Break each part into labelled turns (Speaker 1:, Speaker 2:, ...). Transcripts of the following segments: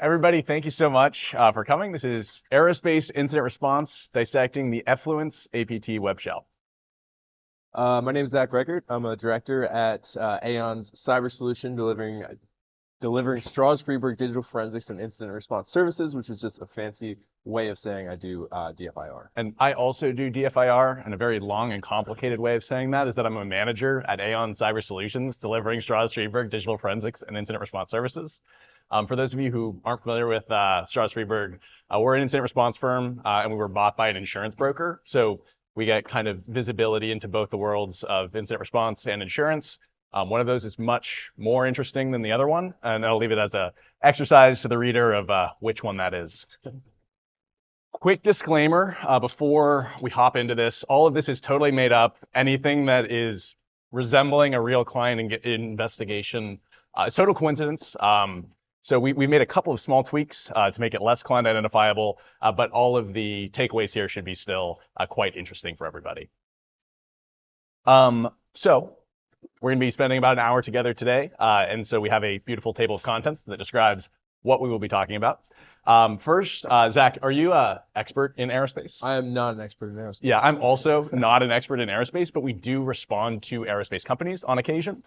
Speaker 1: Everybody, thank you so much for coming. This is Aerospace Incident Response, Dissecting the Effluence APT web shell.
Speaker 2: My name is Zach Reichert. I'm a director at Aon's cyber solution, delivering Strauss Freeburg digital forensics and incident response services, which is just a fancy way of saying I do DFIR.
Speaker 1: And I also do DFIR, and a very long and complicated way of saying that is that I'm a manager at Aon Cyber Solutions, delivering Strauss Freeburg digital forensics and incident response services. For those of you who aren't familiar with Strauss Freeburg, we're an incident response firm, and we were bought by an insurance broker. So we get kind of visibility into both the worlds of incident response and insurance. One of those is much more interesting than the other one, and I'll leave it as an exercise to the reader of which one that is. Quick disclaimer before we hop into this, all of this is totally made up. Anything that is resembling a real client investigation is total coincidence. So we made a couple of small tweaks to make it less client identifiable, but all of the takeaways here should be still quite interesting for everybody. So we're going to be spending about an hour together today, and so we have a beautiful table of contents that describes what we will be talking about. First, Zach, are you an expert in aerospace?
Speaker 2: I am not an expert in aerospace.
Speaker 1: Yeah, I'm also not an expert in aerospace, but we do respond to aerospace companies on occasion.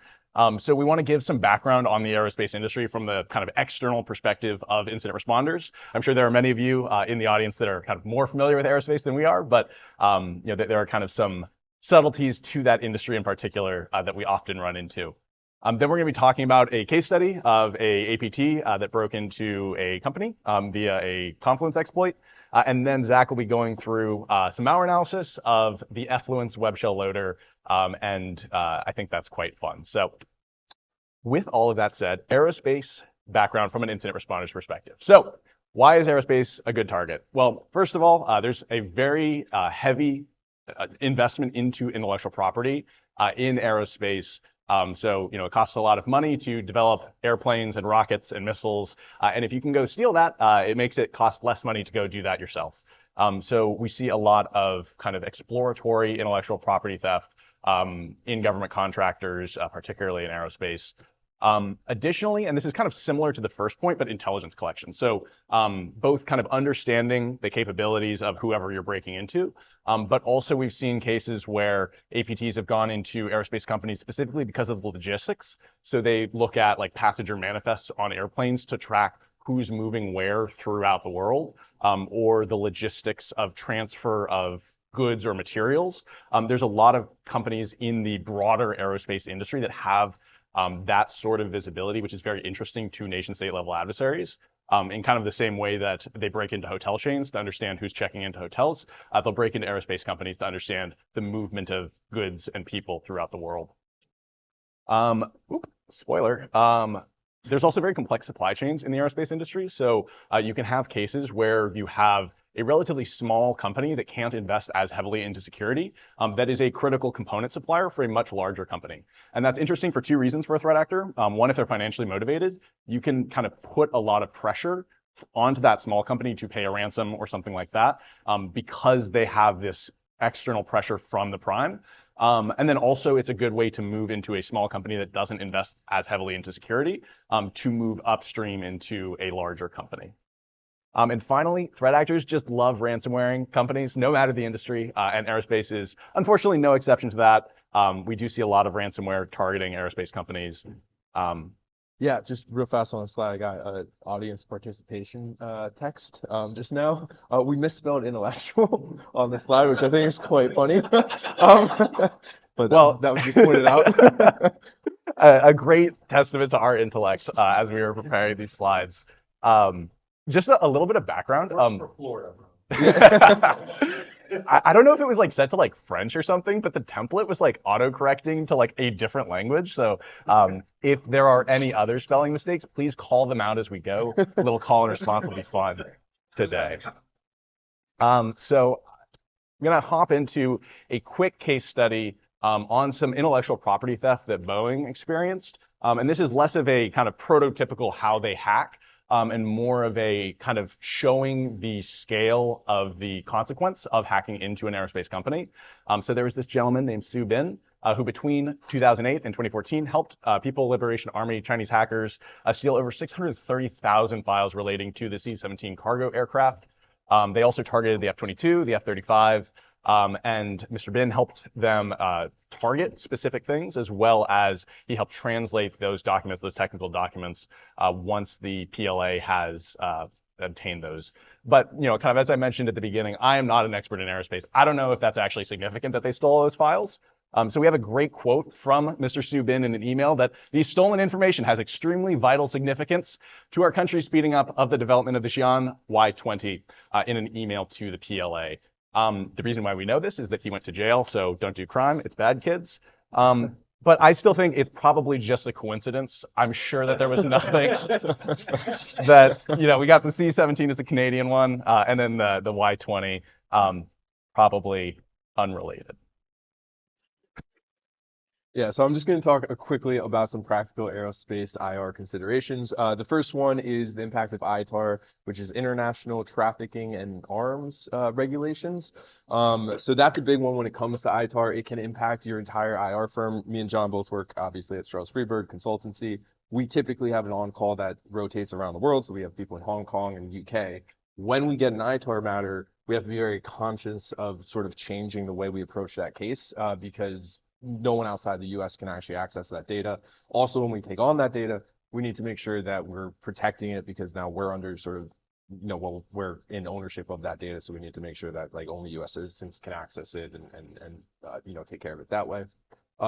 Speaker 1: So we want to give some background on the aerospace industry from the kind of external perspective of incident responders. I'm sure there are many of you in the audience that are kind of more familiar with aerospace than we are, but there are kind of some subtleties to that industry in particular that we often run into. Then we're going to be talking about a case study of a APT that broke into a company via a Confluence exploit. And then Zach will be going through some malware analysis of the Effluence web shell loader. And I think that's quite fun. So with all of that said, aerospace background from an incident responder's perspective. So why is aerospace a good target? Well, first of all, there's a very heavy investment into intellectual property in aerospace. So it costs a lot of money to develop airplanes and rockets and missiles. And if you can go steal that, it makes it cost less money to go do that yourself. So we see a lot of kind of exploratory intellectual property theft in government contractors, particularly in aerospace. Additionally, and this is kind of similar to the first point, but intelligence collection. So both kind of understanding the capabilities of whoever you're breaking into, but also we've seen cases where APTs have gone into aerospace companies specifically because of the logistics. So they look at like passenger manifests on airplanes to track who's moving where throughout the world, or the logistics of transfer of goods or materials. There's a lot of companies in the broader aerospace industry that have that sort of visibility, which is very interesting to nation state level adversaries. In kind of the same way that they break into hotel chains to understand who's checking into hotels, they'll break into aerospace companies to understand the movement of goods and people throughout the world. Spoiler. There's also very complex supply chains in the aerospace industry. So you can have cases where you have a relatively small company that can't invest as heavily into security that is a critical component supplier for a much larger company. And that's interesting for two reasons for a threat actor. One, if they're financially motivated, you can kind of put a lot of pressure onto that small company to pay a ransom or something like that because they have this external pressure from the prime. And then also it's a good way to move into a small company that doesn't invest as heavily into security to move upstream into a larger company. And finally, threat actors just love ransomwaring companies, no matter the industry, and aerospace is unfortunately no exception to that. We do see a lot of ransomware targeting aerospace companies.
Speaker 2: Yeah, just real fast on the slide, I got audience participation text just now. We misspelled intellectual on the slide, which I think is quite funny. But that was just pointed out.
Speaker 1: A great testament to our intellect as we were preparing these slides. Just a little bit of background.
Speaker 2: Florida.
Speaker 1: I don't know if it was like set to like French or something, but the template was like auto-correcting to like a different language. So if there are any other spelling mistakes, please call them out as we go. A little call and response will be fun today. So I'm gonna hop into a quick case study on some intellectual property theft that Boeing experienced. And this is less of a kind of prototypical how they hack, and more of a kind of showing the scale of the consequence of hacking into an aerospace company. So there was this gentleman named Sue Bin who between 2008 and 2014 helped People Liberation Army Chinese hackers steal over 630,000 files relating to the C-17 cargo aircraft. They also targeted the F-22, the F-35, and Mr. Bin helped them target specific things, as well as he helped translate those documents, those technical documents, once the PLA has obtained those. But, you know, kind of as I mentioned at the beginning, I am not an expert in aerospace. I don't know if that's actually significant that they stole those files. So we have a great quote from Mr. Su Bin in an email that the stolen information has extremely vital significance to our country's speeding up of the development of the Xi'an Y-20 in an email to the PLA. The reason why we know this is that he went to jail, so don't do crime. It's bad, kids. But I still think it's probably just a coincidence. I'm sure that there was nothing that, you know, we got the C-17 as a Canadian one, and then the Y-20, probably unrelated.
Speaker 2: Yeah, so I'm just going to talk quickly about some practical aerospace IR considerations. The first one is the impact of ITAR, which is International Trafficking and Arms Regulations. So that's a big one when it comes to ITAR. It can impact your entire IR firm. Me and John both work, obviously, at Strauss Freeburg Consultancy. We typically have an on-call that rotates around the world, so we have people in Hong Kong and UK. When we get an ITAR matter, we have to be very conscious of sort of changing the way we approach that case, because no one outside the US can actually access that data. Also, when we take on that data, we need to make sure that we're protecting it, because now we're under sort of, you know, well, we're in ownership of that data. So we need to make sure that like only US citizens can access it and you know, take care of it that way.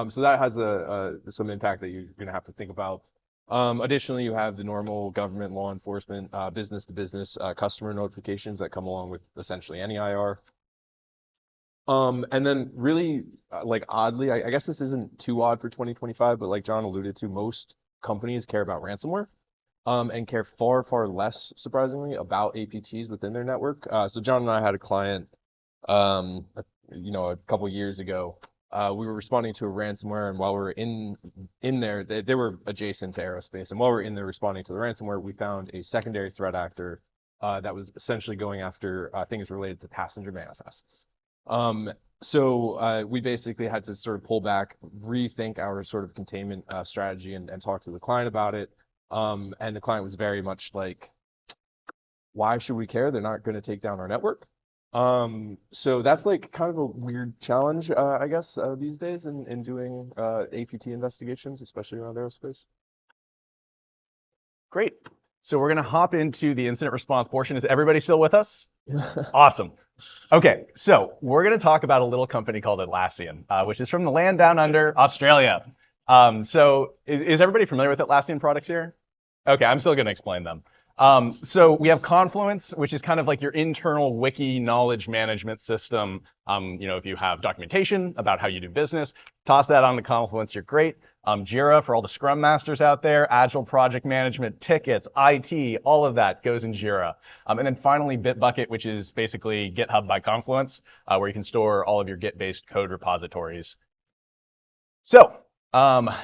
Speaker 2: So that has some impact that you're going to have to think about. Additionally, you have the normal government, law enforcement, business to business, customer notifications that come along with essentially any IR. And then really, like oddly, I guess this isn't too odd for 2025, but like John alluded to, most companies care about ransomware, and care far, far less, surprisingly, about APTs within their network. So John and I had a client, you know, a couple years ago. We were responding to a ransomware, and while we were in there, they were adjacent to aerospace. And while we were in there responding to the ransomware, we found a secondary threat actor that was essentially going after things related to passenger manifests. So we basically had to sort of pull back, rethink our sort of containment strategy, and talk to the client about it. And the client was very much like, why should we care? They're not going to take down our network. So that's like kind of a weird challenge, I guess, these days in doing APT investigations, especially around aerospace.
Speaker 1: Great. So we're going to hop into the incident response portion. Is everybody still with us? Awesome. Okay, so we're going to talk about a little company called Atlassian, which is from the land down under, Australia. So is everybody familiar with Atlassian products here? Okay, I'm still going to explain them. So we have Confluence, which is kind of like your internal wiki knowledge management system. You know, if you have documentation about how you do business, toss that on to Confluence, you're great. Jira for all the Scrum Masters out there, Agile project management, tickets, IT, all of that goes in Jira. And then finally, Bitbucket, which is basically GitHub by Confluence, where you can store all of your Git-based code repositories. So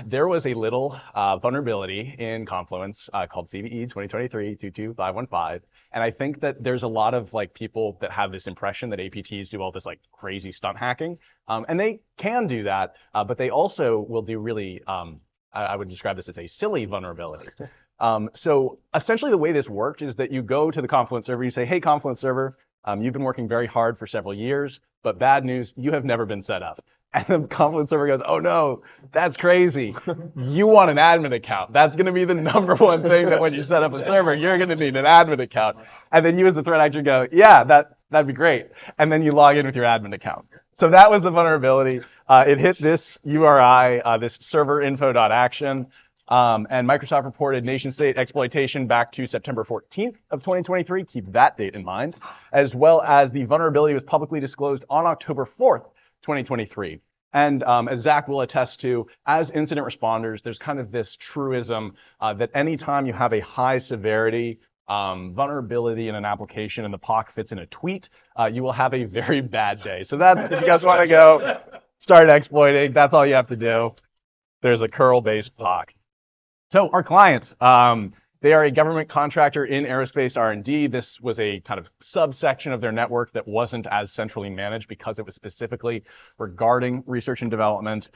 Speaker 1: there was a little vulnerability in Confluence called CVE 2023-22515, and I think that there's a lot of like people that have this impression that APTs do all this like crazy stunt hacking, and they can do that, but they also will do really, I would describe this as a silly vulnerability. So essentially the way this worked is that you go to the Confluence server, you say, hey, Confluence server, you've been working very hard for several years, but bad news, you have never been set up. And the Confluence server goes, oh no, that's crazy. You want an admin account. That's going to be the number one thing that when you set up a server, you're going to need an admin account. And then you as the threat actor go, yeah, that'd be great. And then you log in with your admin account. So that was the vulnerability. It hit this URI, this serverinfo.action. And Microsoft reported nation-state exploitation back to September 14th of 2023. Keep that date in mind. As well as the vulnerability was publicly disclosed on October 4th, 2023. And as Zach will attest to, as incident responders, there's kind of this truism that anytime you have a high severity vulnerability in an application and the POC fits in a tweet, you will have a very bad day. So that's, if you guys want to go start exploiting, that's all you have to do. There's a curl-based POC. So our client, They are a government contractor in aerospace R&D. This was a kind of subsection of their network that wasn't as centrally managed because it was specifically regarding research and development.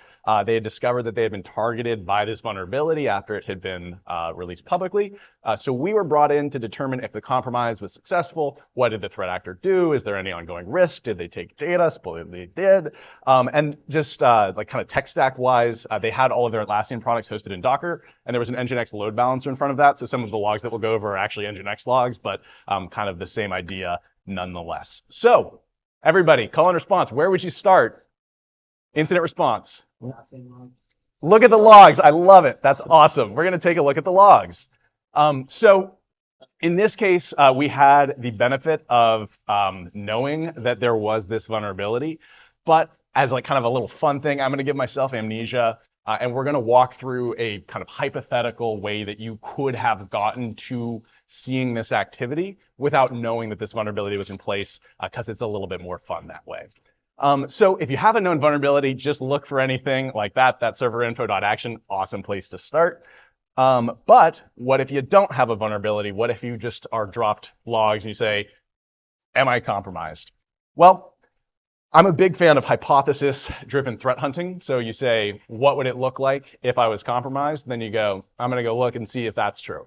Speaker 1: They had discovered that they had been targeted by this vulnerability after it had been released publicly. So we were brought in to determine if the compromise was successful. What did the threat actor do? Is there any ongoing risk? Did they take data? Supposedly they did. And just like kind of tech stack wise, they had all of their Atlassian products hosted in Docker, and there was an Nginx load balancer in front of that. So some of the logs that we'll go over are actually Nginx logs, but kind of the same idea nonetheless. So everybody, call and response. Where would you start? Incident response. Look at the logs. I love it. That's awesome. We're going to take a look at the logs. So in this case, we had the benefit of knowing that there was this vulnerability, but as like kind of a little fun thing, I'm going to give myself amnesia. And we're going to walk through a kind of hypothetical way that you could have gotten to seeing this activity without knowing that this vulnerability was in place, because it's a little bit more fun that way. So if you have a known vulnerability, just look for anything like that serverinfo.action, awesome place to start. But what if you don't have a vulnerability? What if you just are dropped logs and you say, am I compromised? Well, I'm a big fan of hypothesis-driven threat hunting. So you say, what would it look like if I was compromised? Then you go, I'm going to go look and see if that's true.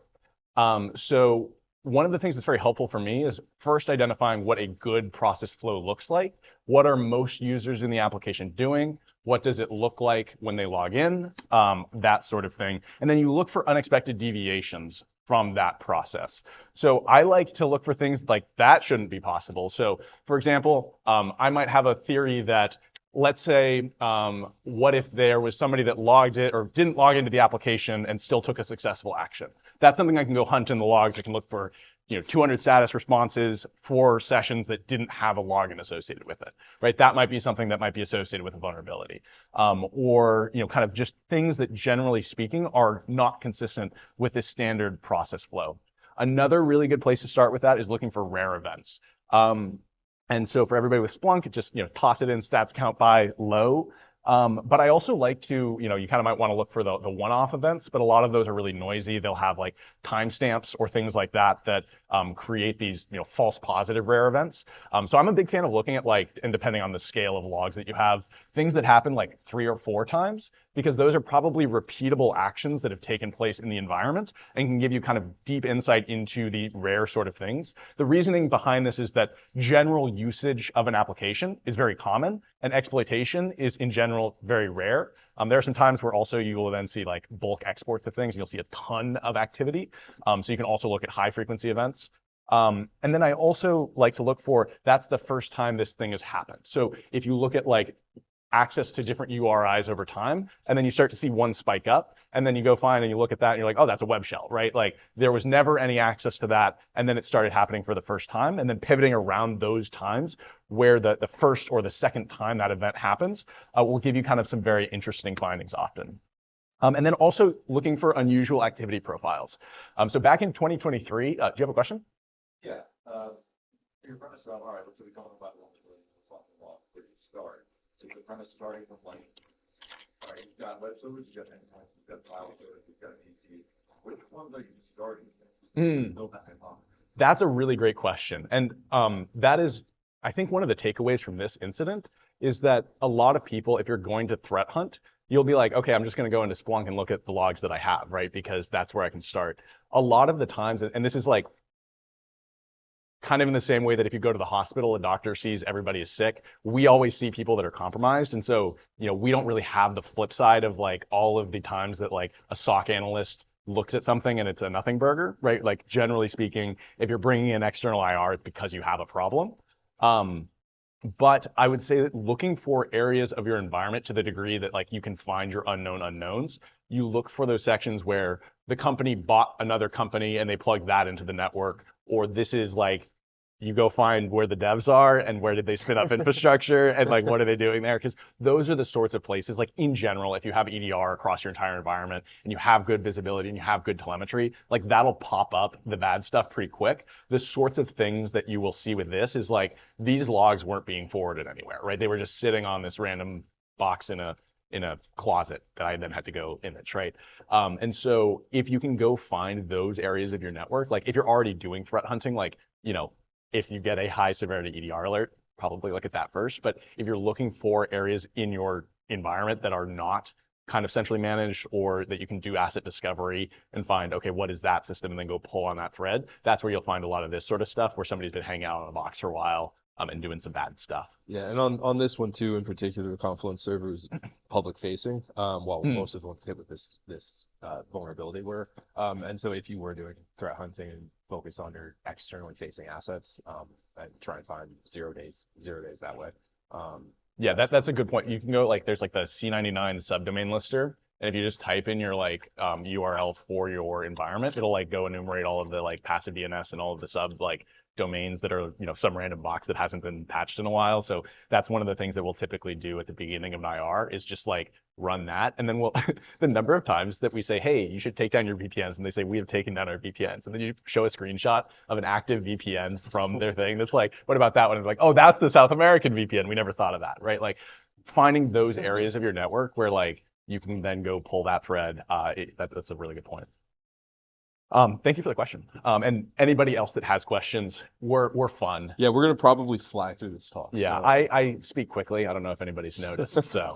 Speaker 1: So one of the things that's very helpful for me is first identifying what a good process flow looks like. What are most users in the application doing? What does it look like when they log in? That sort of thing. And then you look for unexpected deviations from that process. So I like to look for things like that shouldn't be possible. So for example, I might have a theory that, let's say, what if there was somebody that logged it or didn't log into the application and still took a successful action? That's something I can go hunt in the logs. I can look for 200 status responses for sessions that didn't have a login associated with it, right? That might be something that might be associated with a vulnerability, or kind of just things that generally speaking are not consistent with this standard process flow. Another really good place to start with that is looking for rare events. And so for everybody with Splunk, just toss it in stats count by low. But I also like to, you kind of might want to look for the one-off events, but a lot of those are really noisy. They'll have like timestamps or things like that create these, false positive rare events. So I'm a big fan of looking at and depending on the scale of logs that you have, things that happen like 3 or 4 times, because those are probably repeatable actions that have taken place in the environment and can give you kind of deep insight into the rare sort of things. The reasoning behind this is that general usage of an application is very common and exploitation is in general very rare. There are some times where also you will then see like bulk exports of things and you'll see a ton of activity. So you can also look at high frequency events. And then I also like to look for, that's the first time this thing has happened. So if you look at like access to different URIs over time, and then you start to see one spike up, and then you go find and you look at that and you're like, oh, that's a web shell, right? Like there was never any access to that, and then it started happening for the first time, and then pivoting around those times where the first or the second time that event happens will give you kind of some very interesting findings often. And then also looking for unusual activity profiles. So back in 2023, do you have a question?
Speaker 3: Yeah. Your premise about, all right, let's say we talk about where you start. Is the premise starting from like, all right, you've got web servers, you've got endpoints, you've got file servers, you've got PCs. Which ones are you starting with? Build that hypothesis.
Speaker 1: That's a really great question. And that is, I think one of the takeaways from this incident is that a lot of people, if you're going to threat hunt, you'll be like, okay, I'm just going to go into Splunk and look at the logs that I have, right? Because that's where I can start. A lot of the times, and this is like kind of in the same way that if you go to the hospital, a doctor sees everybody is sick, we always see people that are compromised. And so, we don't really have the flip side of like all of the times that like a SOC analyst looks at something and it's a nothing burger, right? Like generally speaking, if you're bringing in external IR, it's because you have a problem. But I would say that looking for areas of your environment to the degree that like you can find your unknown unknowns, you look for those sections where the company bought another company and they plug that into the network, or this is like, you go find where the devs are and where did they spin up infrastructure and like what are they doing there, because those are the sorts of places, like in general, if you have EDR across your entire environment and you have good visibility and you have good telemetry, like that'll pop up the bad stuff pretty quick. The sorts of things that you will see with this is like these logs weren't being forwarded anywhere, right? They were just sitting on this random box in a in a closet that I then had to go image, right? And so if you can go find those areas of your network, like if you're already doing threat hunting, like, you know, if you get a high severity EDR alert, probably look at that first. But if you're looking for areas in your environment that are not kind of centrally managed, or that you can do asset discovery and find, okay, what is that system, and then go pull on that thread, that's where you'll find a lot of this sort of stuff where somebody's been hanging out on a box for a while and doing some bad stuff.
Speaker 2: Yeah, and on this one too, in particular, the Confluence server is public facing, while most of the ones hit with this vulnerability were. And so if you were doing threat hunting and focus on your externally facing assets, and try and find 0 days that way.
Speaker 1: Yeah, that's a good point. You can go like, there's like the C99 subdomain lister, and if you just type in your like URL for your environment, it'll like go enumerate all of the like passive DNS and all of the sub like domains that are, you know, some random box that hasn't been patched in a while. So that's one of the things that we'll typically do at the beginning of an IR, is just like run that. And then we'll, the number of times that we say, hey, you should take down your VPNs, and they say, we have taken down our VPNs. And then you show a screenshot of an active VPN from their thing that's like, what about that one? And like, oh, that's the South American VPN. We never thought of that, right? Like finding those areas of your network where like you can then go pull that thread. That's a really good point. Thank you for the question. And anybody else that has questions, we're fun.
Speaker 2: Yeah, we're gonna probably fly through this talk.
Speaker 1: Yeah,
Speaker 2: so.
Speaker 1: I speak quickly. I don't know if anybody's noticed. So,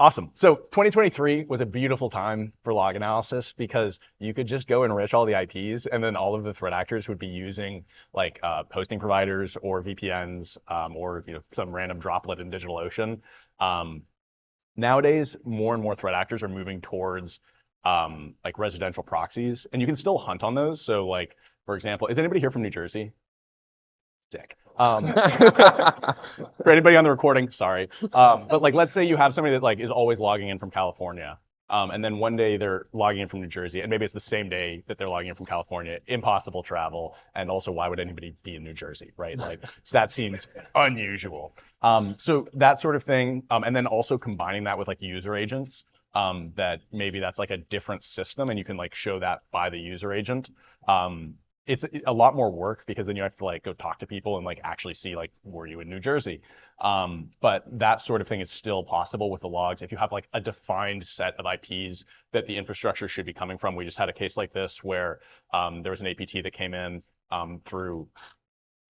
Speaker 1: awesome. So 2023 was a beautiful time for log analysis, because you could just go enrich all the IPs, and then all of the threat actors would be using like hosting providers or VPNs, or, you know, some random droplet in DigitalOcean. Nowadays, more and more threat actors are moving towards like residential proxies, and you can still hunt on those. So like, for example, is anybody here from New Jersey? Dick. For anybody on the recording, sorry. But like, let's say you have somebody that like is always logging in from California, and then one day they're logging in from New Jersey, and maybe it's the same day that they're logging in from California. Impossible travel, and also, why would anybody be in New Jersey, right? Like that seems unusual. So that sort of thing, and then also combining that with like user agents. That maybe that's like a different system, and you can like show that by the user agent. It's a lot more work, because then you have to like go talk to people and like actually see like, were you in New Jersey? But that sort of thing is still possible with the logs if you have like a defined set of IPs that the infrastructure should be coming from. We just had a case like this where there was an APT that came in through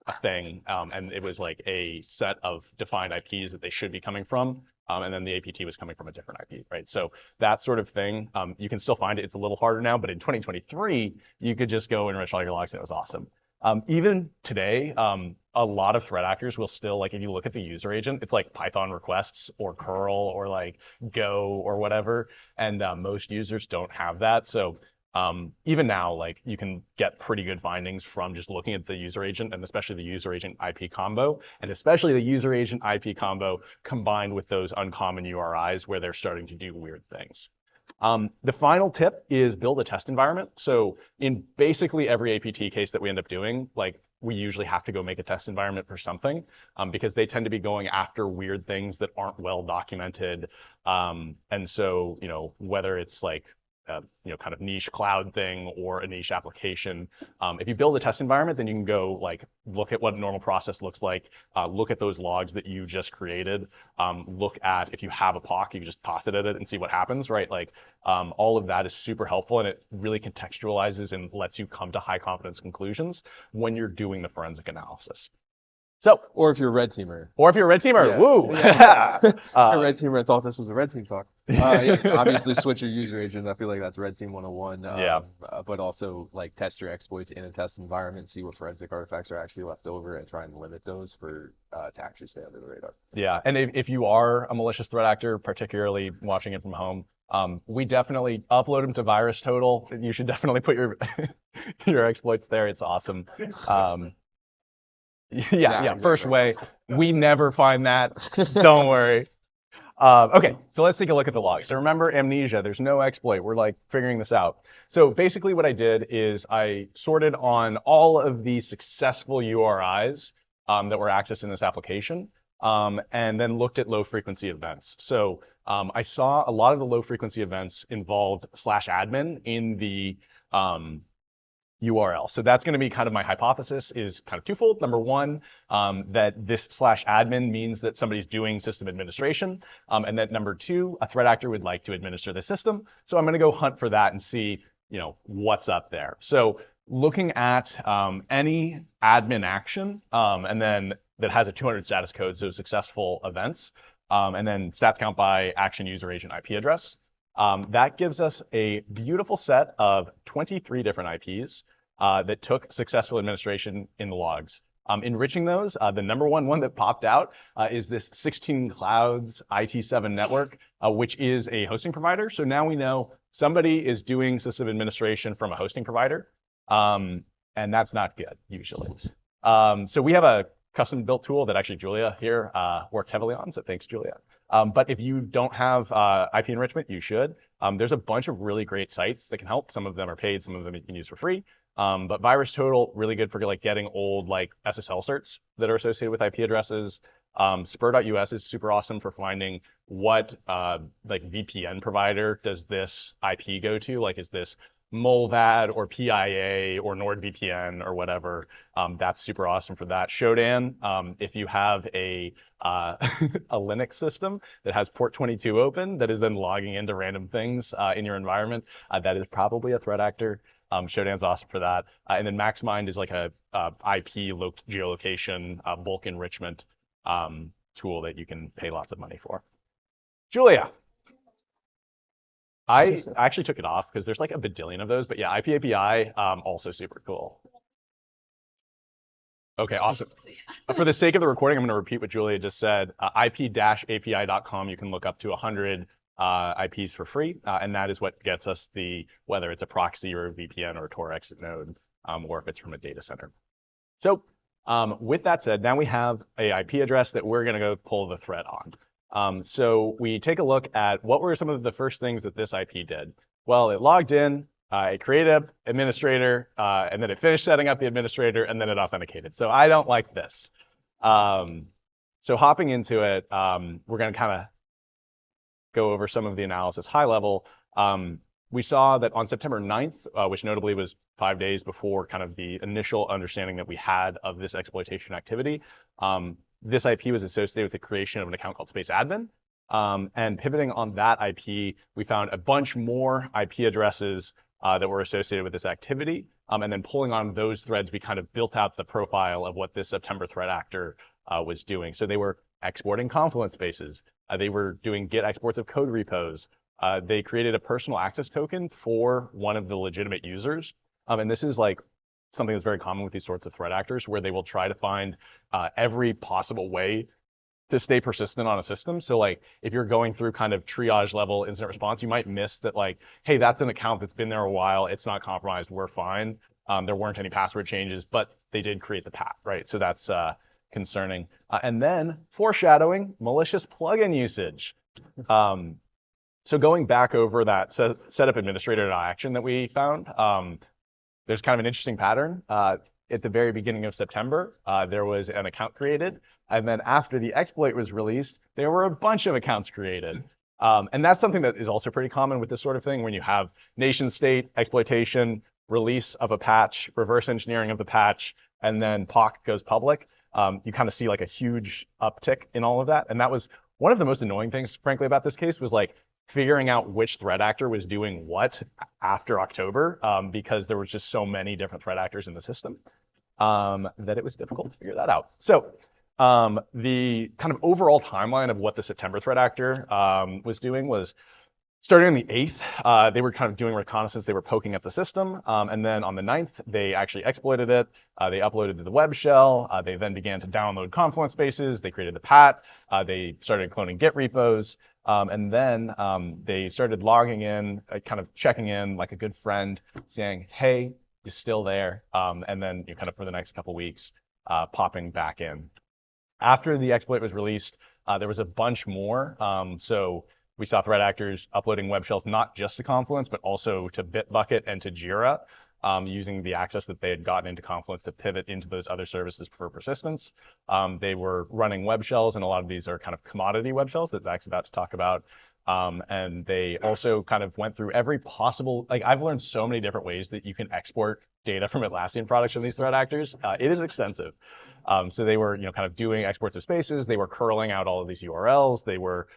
Speaker 1: a thing, and it was like a set of defined IPs that they should be coming from. And then the APT was coming from a different IP, right? So that sort of thing, you can still find it. It's a little harder now, but in 2023, you could just go enrich all your logs, and it was awesome. Even today, a lot of threat actors will still, like, if you look at the user agent, it's like Python requests or curl or like Go or whatever, and most users don't have that. So even now, like, you can get pretty good findings from just looking at the user agent, and especially the user agent IP combo, and especially the user agent IP combo combined with those uncommon URIs where they're starting to do weird things. The final tip is build a test environment. So in basically every APT case that we end up doing, like, we usually have to go make a test environment for something, because they tend to be going after weird things that aren't well documented. And so, you know, whether it's like you know, kind of niche cloud thing or a niche application. If you build a test environment, then you can go like look at what a normal process looks like, look at those logs that you just created, look at if you have a POC, you can just toss it at it and see what happens, right? Like all of that is super helpful, and it really contextualizes and lets you come to high confidence conclusions when you're doing the forensic analysis. So,
Speaker 2: or if you're a red teamer.
Speaker 1: Or if you're a red teamer,
Speaker 2: yeah.
Speaker 1: woo!
Speaker 2: Yeah. If you're a red teamer and thought this was a red team talk. Yeah, obviously switch your user agent. I feel like that's red team 101.
Speaker 1: Yeah.
Speaker 2: But also like test your exploits in a test environment, see what forensic artifacts are actually left over, and try and limit those for to actually stay under the radar.
Speaker 1: Yeah, and if you are a malicious threat actor, particularly watching it from home, we definitely upload them to VirusTotal. You should definitely put your your exploits there. It's awesome. Yeah, first way. We never find that. Don't worry. Okay, so let's take a look at the logs. So remember, amnesia, there's no exploit. We're like figuring this out. So basically what I did is I sorted on all of the successful URIs that were accessed in this application, and then looked at low frequency events. So I saw a lot of the low frequency events involved /admin in the URL. So that's going to be kind of my hypothesis is kind of twofold. Number one, that this /admin means that somebody's doing system administration. And that number two, a threat actor would like to administer the system. So I'm going to go hunt for that and see, what's up there. So looking at any admin action, and then that has a 200 status code, so successful events, and then stats count by action user agent IP address. That gives us a beautiful set of 23 different IPs that took successful administration in the logs. Enriching those, the number one that popped out is this 16 Clouds IT7 network, which is a hosting provider. So now we know somebody is doing system administration from a hosting provider, and that's not good usually. So we have a custom built tool that actually Julia here worked heavily on, so thanks Julia. But if you don't have IP enrichment, you should. There's a bunch of really great sites that can help. Some of them are paid, some of them you can use for free. But VirusTotal, really good for like getting old like SSL certs that are associated with IP addresses. Spur.us is super awesome for finding what like VPN provider does this IP go to. Like, is this Molvad or PIA or NordVPN or whatever? That's super awesome for that. Shodan, if you have a Linux system that has port 22 open that is then logging into random things in your environment, that is probably a threat actor. Shodan's awesome for that. And then MaxMind is like a IP geolocation bulk enrichment tool that you can pay lots of money for. Julia. I actually took it off because there's like a badillion of those, but yeah, IP API, also super cool. Okay, awesome. For the sake of the recording, I'm going to repeat what Julia just said. IP-api.com, you can look up to 100 IPs for free, and that is what gets us whether it's a proxy or a VPN or a Tor exit node, or if it's from a data center. So with that said, now we have a IP address that we're going to go pull the thread on. So we take a look at what were some of the first things that this IP did. Well, it logged in, it created an administrator, and then it finished setting up the administrator, and then it authenticated. So I don't like this. So hopping into it, we're going to kind of go over some of the analysis high level. We saw that on September 9th, which notably was 5 days before kind of the initial understanding that we had of this exploitation activity, this IP was associated with the creation of an account called Space Admin. And pivoting on that IP, we found a bunch more IP addresses that were associated with this activity. And then pulling on those threads, we kind of built out the profile of what this September threat actor was doing. So they were exporting Confluence spaces. They were doing Git exports of code repos. They created a personal access token for one of the legitimate users. And this is like something that's very common with these sorts of threat actors, where they will try to find every possible way to stay persistent on a system. So like if you're going through kind of triage level incident response, you might miss that like, hey, that's an account that's been there a while. It's not compromised. We're fine. There weren't any password changes, but they did create the path, right? So that's concerning. And then foreshadowing malicious plugin usage. So going back over that setup administrator action that we found, there's kind of an interesting pattern. At the very beginning of September, there was an account created. And then after the exploit was released, there were a bunch of accounts created. And that's something that is also pretty common with this sort of thing when you have nation state exploitation, release of a patch, reverse engineering of the patch, and then POC goes public. You kind of see like a huge uptick in all of that. And that was one of the most annoying things, frankly, about this case was like figuring out which threat actor was doing what after October, because there was just so many different threat actors in the system that it was difficult to figure that out. So the kind of overall timeline of what the September threat actor was doing was starting on the 8th, they were kind of doing reconnaissance. They were poking at the system. And then on the 9th, they actually exploited it. They uploaded to the web shell. They then began to download Confluence spaces. They created the PAT. They started cloning Git repos. And then they started logging in, kind of checking in like a good friend, saying, hey, you're still there. And then you kind of for the next couple weeks, popping back in. After the exploit was released, there was a bunch more. So we saw threat actors uploading web shells, not just to Confluence, but also to Bitbucket and to Jira, using the access that they had gotten into Confluence to pivot into those other services for persistence. They were running web shells, and a lot of these are kind of commodity web shells that Zach's about to talk about. And they also kind of went through every possible, like I've learned so many different ways that you can export data from Atlassian products from these threat actors. It is extensive. So they were, kind of doing exports of spaces. They were curling out all of these URLs. They were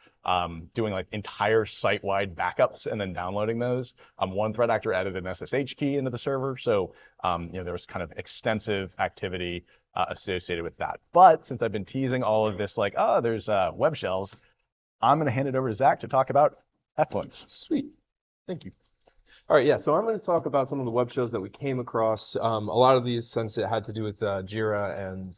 Speaker 1: doing like entire site-wide backups and then downloading those. One threat actor added an SSH key into the server. So, there was kind of extensive activity associated with that. But since I've been teasing all of this, like, oh, there's web shells, I'm going to hand it over to Zach to talk about Effluence.
Speaker 2: Sweet. Thank you. All right, yeah, so I'm going to talk about some of the web shows that we came across. A lot of these, since it had to do with Jira and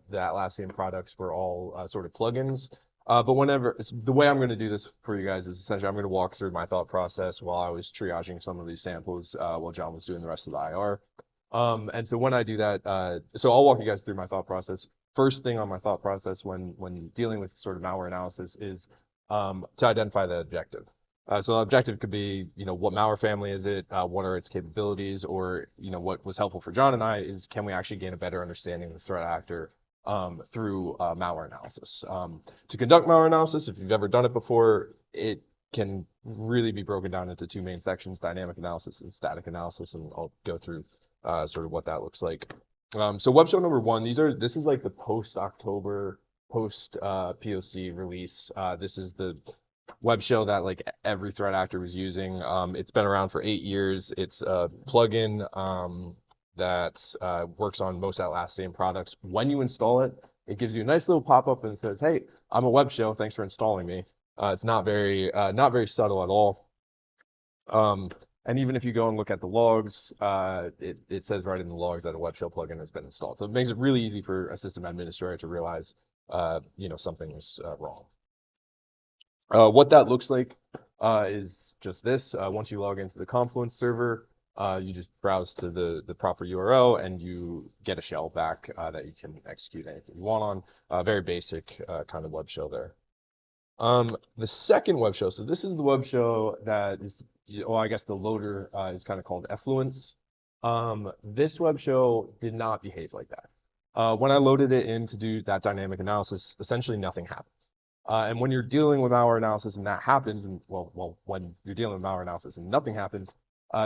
Speaker 2: the Atlassian products, were all sort of plugins. But the way I'm going to do this for you guys is essentially I'm going to walk through my thought process while I was triaging some of these samples while John was doing the rest of the IR. And so when I do that, so I'll walk you guys through my thought process. First thing on my thought process when dealing with sort of malware analysis is to identify the objective. So the objective could be, what malware family is it? What are its capabilities? Or, what was helpful for John and I is, can we actually gain a better understanding of the threat actor through malware analysis? To conduct malware analysis, if you've ever done it before, it can really be broken down into two main sections: dynamic analysis and static analysis, and I'll go through sort of what that looks like. So web show number one, this is like the post-October, post-POC release. This is the web shell that like every threat actor was using. It's been around for 8 years. It's a plugin that works on most Atlassian products. When you install it, it gives you a nice little pop-up and says, "Hey, I'm a web shell. Thanks for installing me." It's not very subtle at all. And even if you go and look at the logs, it says right in the logs that a web shell plugin has been installed. So it makes it really easy for a system administrator to realize, something was wrong. What that looks like is just this. Once you log into the Confluence server, you just browse to the proper URL and you get a shell back that you can execute anything you want on. Very basic kind of web shell there. The second web shell, so this is the web shell that is, I guess the loader is kind of called Effluence. This web shell did not behave like that. When I loaded it in to do that dynamic analysis, essentially nothing happened. And when you're dealing with malware analysis and that happens, and when you're dealing with malware analysis and nothing happens,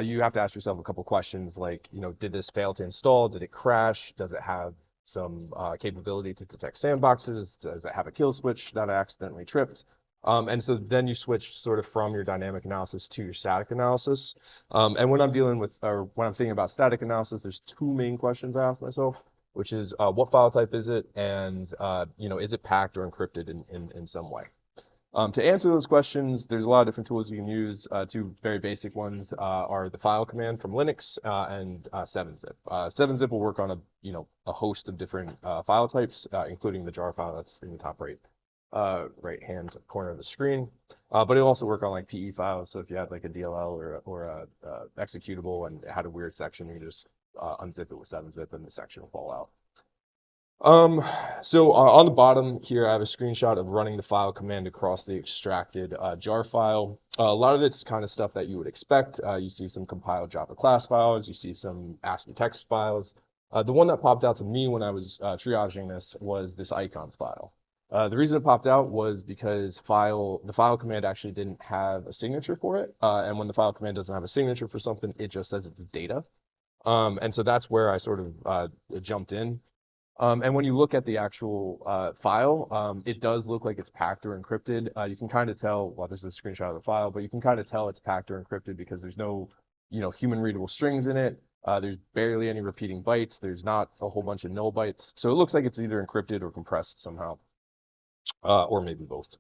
Speaker 2: you have to ask yourself a couple questions like, did this fail to install? Did it crash? Does it have some capability to detect sandboxes? Does it have a kill switch that I accidentally tripped? And so then you switch sort of from your dynamic analysis to your static analysis. And when I'm thinking about static analysis, there's two main questions I ask myself, which is what file type is it, and is it packed or encrypted in some way? To answer those questions, there's a lot of different tools you can use. Two very basic ones are the file command from Linux and 7-zip. 7-zip will work on a host of different file types, including the jar file that's in the top right-hand corner of the screen. But it'll also work on like PE files. So if you had like a DLL or a executable and it had a weird section, you just unzip it with 7-zip and the section will fall out. So on the bottom here, I have a screenshot of running the file command across the extracted jar file. A lot of it's kind of stuff that you would expect. You see some compiled Java class files. You see some ASCII text files. The one that popped out to me when I was triaging this was this icons file. The reason it popped out was because the file command actually didn't have a signature for it. And when the file command doesn't have a signature for something, it just says it's data. And so that's where I sort of jumped in. And when you look at the actual file, it does look like it's packed or encrypted. You can kind of tell, well, this is a screenshot of the file, but you can kind of tell it's packed or encrypted because there's no, human readable strings in it. There's barely any repeating bytes. There's not a whole bunch of null bytes. So it looks like it's either encrypted or compressed somehow, or maybe both.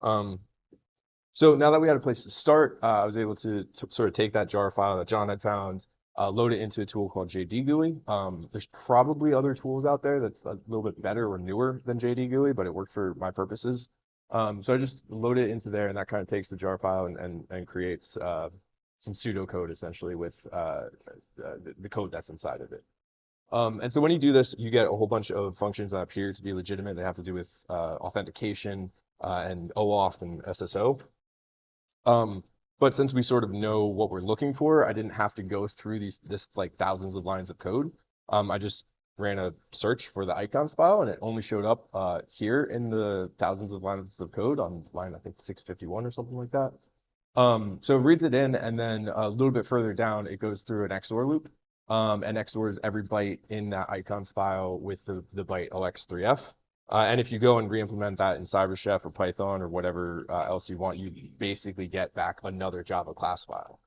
Speaker 2: So now that we had a place to start, I was able to sort of take that jar file that John had found, load it into a tool called JDGUI. There's probably other tools out there that's a little bit better or newer than JDGUI, but it worked for my purposes. So I just load it into there, and that kind of takes the jar file and creates some pseudocode essentially with the code that's inside of it. And so when you do this, you get a whole bunch of functions that appear to be legitimate. They have to do with authentication and OAuth and SSO. But since we sort of know what we're looking for, I didn't have to go through this like thousands of lines of code. I just ran a search for the icons file, and it only showed up here in the thousands of lines of code on line, I think 651 or something like that. So it reads it in, and then a little bit further down, it goes through an XOR loop. and XORs every byte in that icons file with the byte OX3F. And if you go and re-implement that in CyberChef or Python or whatever else you want, you basically get back another Java class file.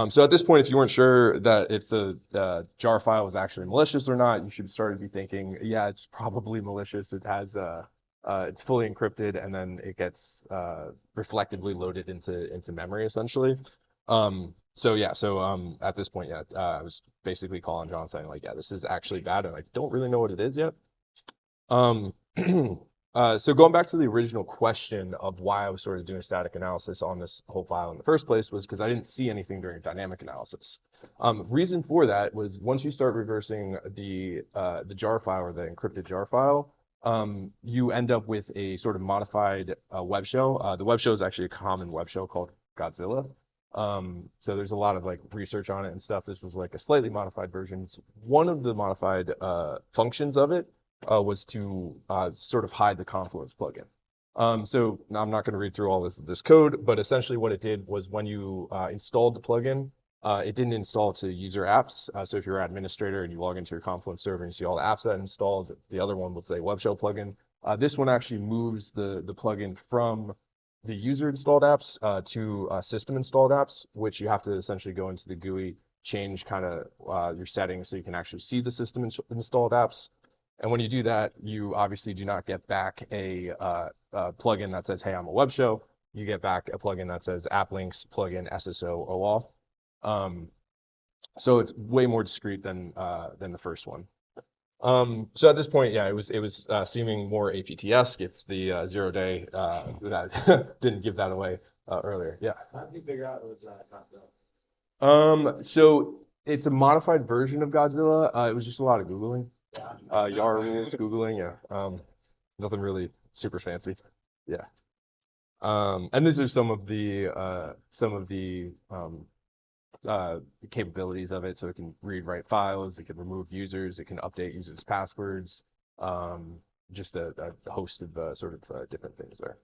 Speaker 2: So at this point, if you weren't sure that if the jar file was actually malicious or not, you should start to be thinking, yeah, it's probably malicious. It has it's fully encrypted, and then it gets reflectively loaded into memory essentially. So yeah, at this point, yeah, I was basically calling John saying like, yeah, this is actually bad, and I don't really know what it is yet. So going back to the original question of why I was sort of doing static analysis on this whole file in the first place was because I didn't see anything during dynamic analysis. Reason for that was once you start reversing the jar file or the encrypted jar file, you end up with a sort of modified web shell. The web shell is actually a common web shell called Godzilla. So there's a lot of like research on it and stuff. This was like a slightly modified version. One of the modified functions of it was to sort of hide the Confluence plugin. So now I'm not going to read through all this code, but essentially what it did was when you installed the plugin, it didn't install to user apps. So if you're an administrator and you log into your Confluence server and you see all the apps that installed, the other one will say web shell plugin. This one actually moves the plugin from the user installed apps to system installed apps, which you have to essentially go into the GUI, change kind of your settings so you can actually see the system installed apps. And when you do that, you obviously do not get back a plugin that says, hey, I'm a web shell. You get back a plugin that says app links plugin SSO OAuth. So it's way more discreet than the first one. So at this point, yeah, it was seeming more APT-esque if the 0 day didn't give that away earlier. Yeah.
Speaker 3: How did you figure out it was Godzilla?
Speaker 2: So it's a modified version of Godzilla. It was just a lot of Googling. YAR rules, Googling, yeah. Nothing really super fancy. Yeah. And these are some of the capabilities of it. So it can read, write files, it can remove users, it can update users' passwords, just a host of sort of different things there.